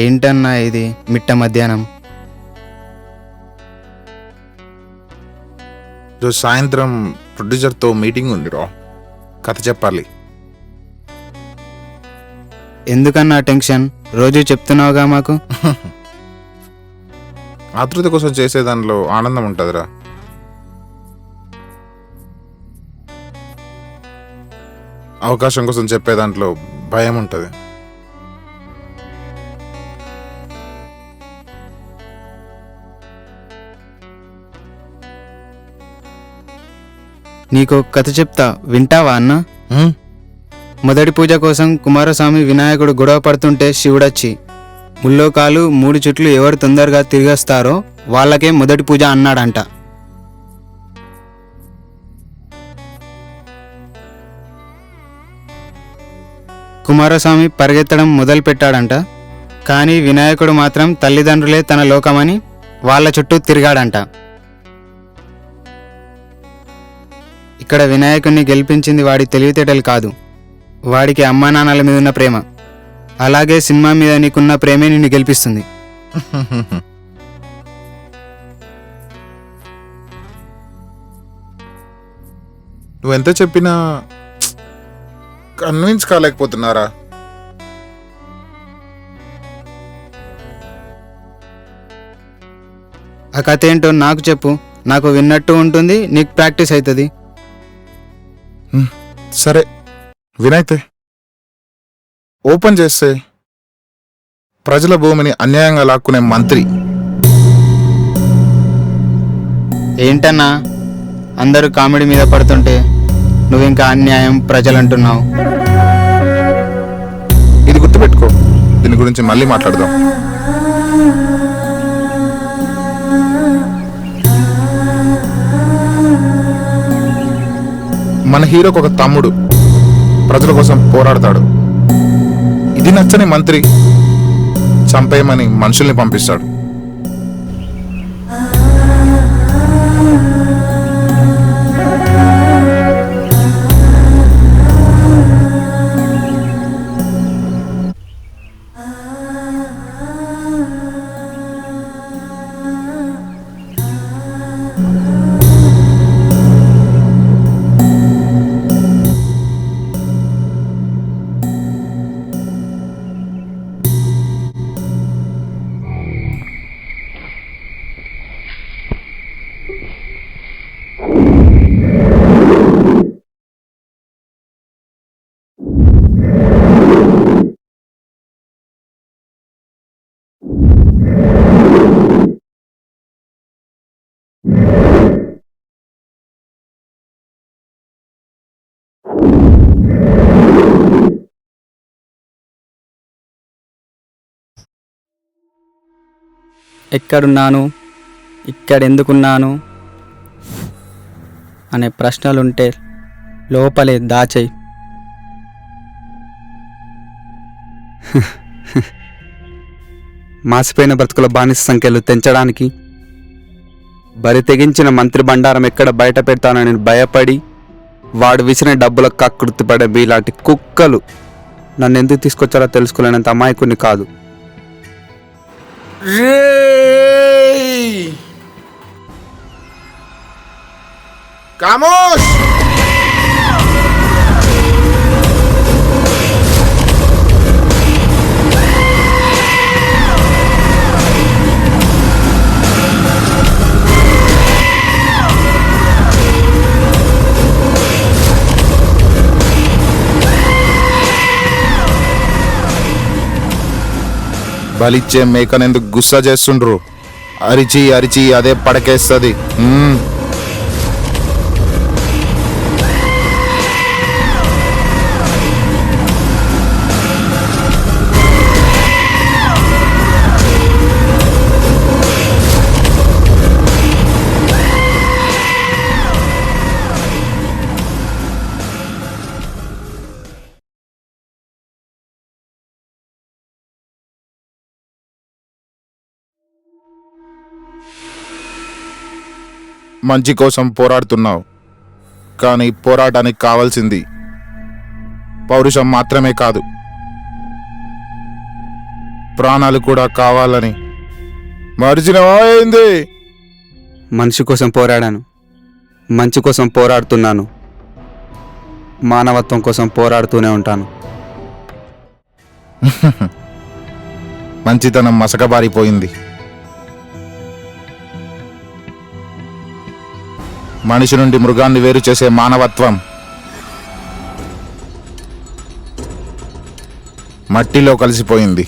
ఏంటన్నా ఇది మిట్ట మధ్యాహ్నం? రోజు సాయంత్రం ప్రొడ్యూసర్తో మీటింగ్ ఉంది రా, కథ చెప్పాలి. ఎందుకన్నా టెన్షన్? రోజు చెప్తున్నావుగా మాకు. ఆతృత కోసం చేసే దానిలో ఆనందం ఉంటుందిరా. అవకాశం కోసం చెప్పే దాంట్లో భయం ఉంటుంది. నీకు కథ చెప్తా, వింటావా అన్న? మొదటి పూజ కోసం కుమారస్వామి వినాయకుడు గొడవ పడుతుంటే శివుడొచ్చి ముల్లోకాలు 3 చుట్లు ఎవరు తొందరగా తిరిగొస్తారో వాళ్ళకే మొదటి పూజ అన్నాడంట. కుమారస్వామి పరిగెత్తడం మొదలు పెట్టాడంట. కానీ వినాయకుడు మాత్రం తల్లిదండ్రులే తన లోకమని వాళ్ళ చుట్టూ తిరిగాడంట. ఇక్కడ వినాయకుడిని గెలిపించింది వాడి తెలివితేటలు కాదు, వాడికి అమ్మా నాన్నల మీద ఉన్న ప్రేమ. అలాగే సినిమా మీద నీకున్న ప్రేమే నిన్ను గెలిపిస్తుంది. నువ్వెంత చెప్పినా కన్విన్స్ కాలేకపోతున్నారా? ఆ కథ ఏంటో నాకు చెప్పు, నాకు విన్నట్టు ఉంటుంది, నీకు ప్రాక్టీస్ అవుతుంది. సరే వినైతే ఓపెన్ చేస్తే ప్రజల భూమిని అన్యాయంగా లాక్కునే మంత్రి. ఏంటన్నా అందరూ కామెడీ మీద పడుతుంటే నువ్వింకా అన్యాయం ప్రజలంటున్నావు? ఇది గుర్తుపెట్టుకో, దీని గురించి మళ్ళీ మాట్లాడదాం. మన హీరోకి ఒక తమ్ముడు ప్రజల కోసం పోరాడతాడు. ఇది నచ్చని మంత్రి చంపేయమని మనుషుల్ని పంపిస్తాడు. ఎక్కడున్నాను, ఇక్కడెందుకున్నాను అనే ప్రశ్నలుంటే లోపలే దాచేయి. మాసిపోయిన బ్రతుకుల బానిస సంఖ్యలు తెంచడానికి బరి తెగించిన మంత్రి బండారం ఎక్కడ బయట పెడతానని భయపడి వాడు విసిన డబ్బులకు కక్కుర్తిపడే మీలాంటి కుక్కలు నన్ను ఎందుకు తీసుకొచ్చారో తెలుసుకోలేనంత అమాయకుని కాదు. ఖామోష్! బలిచ్చే మేకనెందుకు గుస్స చేస్తుండ్రు? అరిచి అరిచి అదే పడకేస్తుంది. మంచి కోసం పోరాడుతున్నావు, కానీ పోరాటానికి కావాల్సింది పౌరుషం మాత్రమే కాదు, ప్రాణాలు కూడా కావాలని మరిచినవా ఏంది? మనిషి కోసం పోరాడాను, మంచి కోసం పోరాడుతున్నాను, మానవత్వం కోసం పోరాడుతూనే ఉంటాను. మంచితనం మసకబారిపోయింది. మనిషి నుండి మృగాన్ని వేరు చేసే మానవత్వం మట్టిలో కలిసిపోయింది.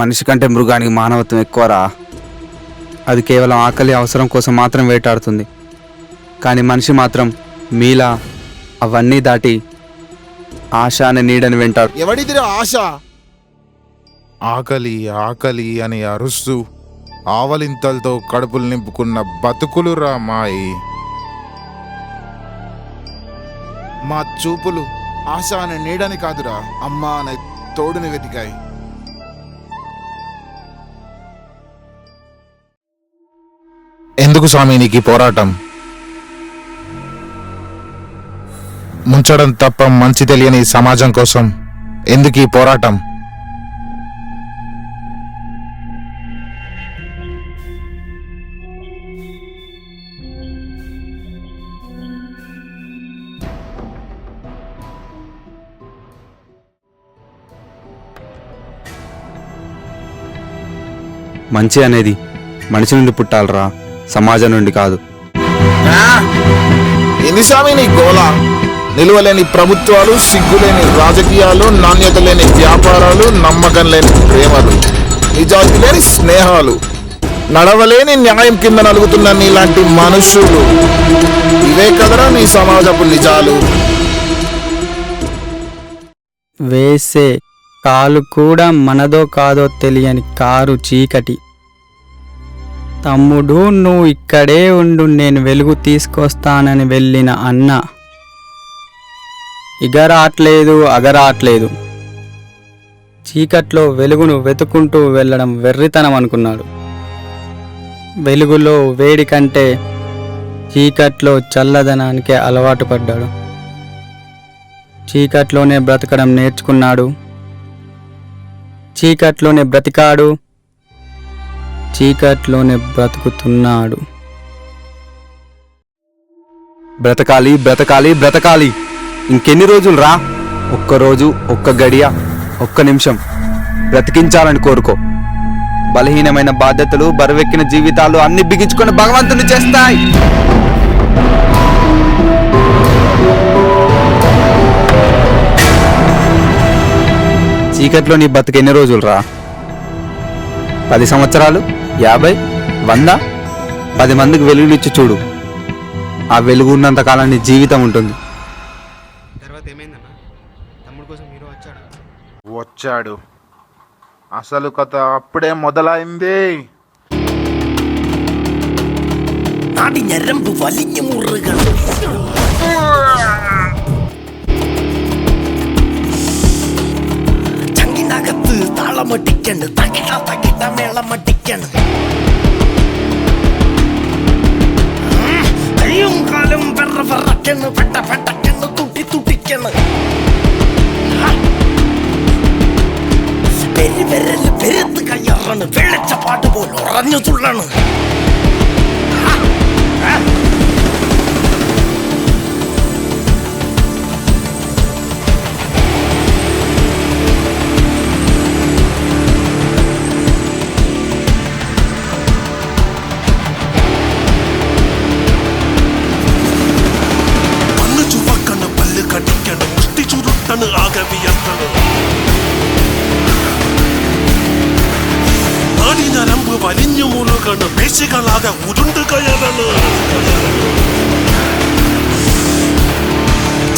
మనిషి కంటే మృగానికి మానవత్వం ఎక్కువరా. అది కేవలం ఆకలి అవసరం కోసం మాత్రం వేటాడుతుంది. కానీ మనిషి మాత్రం మీలా అవన్నీ దాటి ఆశ అనే నీడని వెంటాడు. ఎవడిదిరా ఆశ? ఆకలి ఆకలి అని అరుస్తూ ఆవలింతలతో కడుపులు నింపుకున్న బతుకులురా మాయి. మా చూపులు ఆశ అనే నీడని కాదురా, అమ్మ అనే తోడుని వెతికాయి. ఎందుకు స్వామి నీకు పోరాటం? ముంచడం తప్ప మంచి తెలియని సమాజం కోసం ఎందుకు ఈ పోరాటం? మంచి అనేది మనిషి నుండి పుట్టాలరా, సమాజం నుండి కాదు. ఎన్ని స్వామి నీ గోళ? నిలువలేని ప్రభుత్వాలు, సిగ్గులేని రాజకీయాలు, నాణ్యత లేని వ్యాపారాలు, నమ్మకం లేని ప్రేమలు, నిజాయితీ లేని స్నేహాలు, నడవలేని న్యాయం కింద నలుగుతున్న నీలాంటి మనుషులు, ఇవే కదరా నీ సమాజపు నిజాలు. వేసే కాలు కూడా మనదో కాదో తెలియని కారు చీకటి. తమ్ముడు నువ్వు ఇక్కడే ఉండు, నేను వెలుగు తీసుకొస్తానని వెళ్ళిన అన్న ఇగరాట్లేదు అగరాట్లేదు. చీకట్లో వెలుగును వెతుకుంటూ వెళ్ళడం వెర్రితనం అనుకున్నాడు. వెలుగులో వేడి కంటే చీకట్లో చల్లదనానికే అలవాటు పడ్డాడు. చీకట్లోనే బ్రతకడం నేర్చుకున్నాడు. చీకట్లోనే బ్రతికాడు, చీకట్లోనే బ్రతుకుతున్నాడు. బ్రతకాలి బ్రతకాలి బ్రతకాలి. ఇంకెన్ని రోజులు రా? ఒక్క రోజు, ఒక్క గడియ, ఒక్క నిమిషం బ్రతికించాలని కోరుకో. బలహీనమైన బాధ్యతలు, బరువెక్కిన జీవితాలు అన్ని బిగించుకొని భగవంతుని చేస్తాయి. చీకట్లో నీ బతుకు ఎన్ని రోజులు రా? 10 సంవత్సరాలు, 50, 100? 10 మందికి వెలుగునిచ్చి చూడు. ఆ వెలుగు ఉన్నంత కాలం నీ జీవితం ఉంటుంది. తర్వాత ఏమైందన్నా? తమ్ముడు కోసం హీరో వచ్చాడు. వచ్చాడు. అసలు కథ అప్పుడే మొదలైంది. നാടി ഞരമ്പ് വലിഞ്ഞു മുറുകണം. ചങ്കിനകത്ത് താളമട്ടിക്കണ്, തകിട തകിട മേളമട്ടിക്കണ്. കയ്യും കാലും വെറ വെറക്കണ്, പെട്ട പെട്ടക്കണ്, തുട്ടി തുട്ടിക്കണ്. പെരി വിരല് പെരുത്ത് കയ്യറണ്, വെള്ളച്ച പാട്ട് പോലെ ഉറഞ്ഞു തുള്ളണ്. കണ്ണ് ആകെ വിയർത്തത് നാടി നരമ്പ് വലിഞ്ഞു മുഴുകണ് പേശികളാകെ ഉരുണ്ട് കയറണ്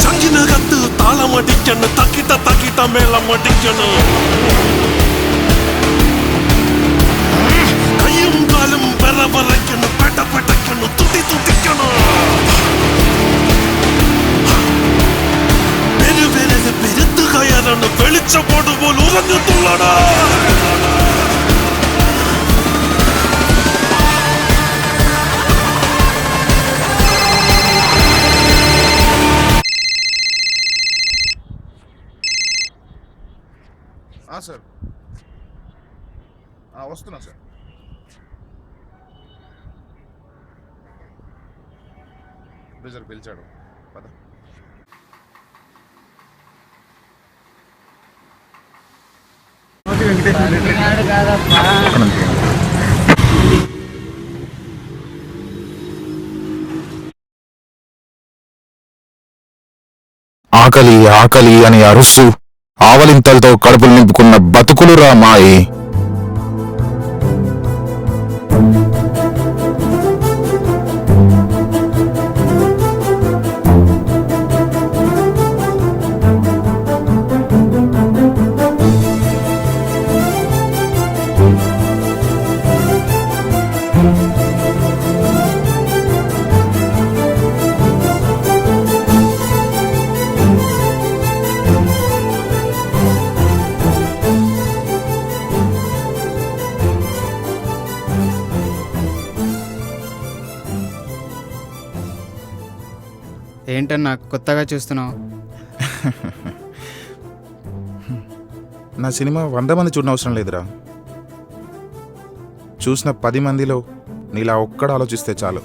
ചങ്കിനകത്ത് താളമടിക്കണ് തക്കിട്ട മേളമടിക്കണ് കയ്യും കാലും വിറവിറയ്ക്കണ് പെട്ടക്കണ് തുട്ടിക്കണ് പെരുത്ത് കയറാണ് വെളിച്ചപ്പാട് പോലെ ഉറഞ്ഞിട്ടുള്ളടാ సార్ వస్తున్నా సార్ రిజర్వ్ పిలిచాడు పద ఆకలి ఆకలి అని అరుస్తూ ఆవలింతలతో కడుపులు నింపుకున్న బతుకులురా మాయి. ఏంటన్నా కొత్తగా చూస్తున్నావు? నా సినిమా 100 మంది చూడనవసరం అవసరం లేదురా. చూసిన 10 మందిలో నీలా ఒక్కడు ఆలోచిస్తే చాలు.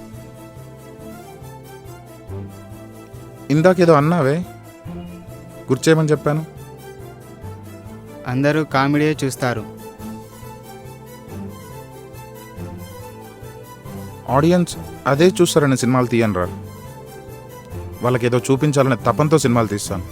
ఇందాకేదో అన్నావే, గుర్చేయమని చెప్పాను. అందరూ కామెడీయే చూస్తారు. ఆడియన్స్ అదే చూస్తారని సినిమాలు తీయనురా. వాళ్ళకేదో చూపించాలనే తపంతో సినిమాలు తీస్తాను.